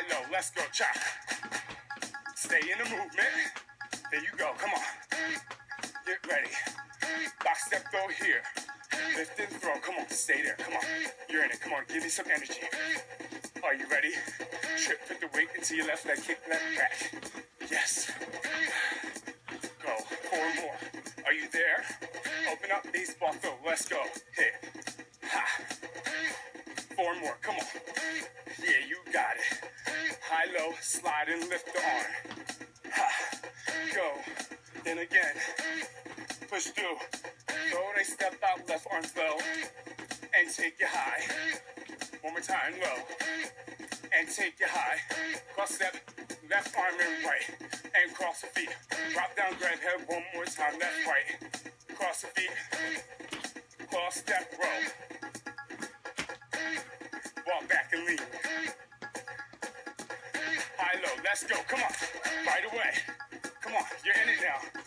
high, low, let's go, chop. Stay in the movement. There you go, come on. Get ready. Box step throw here. Lift and throw, come on, stay there, come on. You're in it, come on, give me some energy. Are you ready? Trip, put the weight into your left leg, kick left back. Yes. Go, 4 more. Are you there? Open up, baseball throw, let's go. Hit. Ha. 4 more, come on. Yeah, you got it. High, low, slide and lift the arm. Ha. Go. Then again. Push through. Throw, they step out, left arm low. And take you high. One more time, low. And take you high. Cross step, left arm and right. And cross the feet. Drop down, grab head one more time, left, right. Cross the feet. Cross step, row. Walk back and lean. High, low, let's go, come on. Right away. Come on, you're in it now.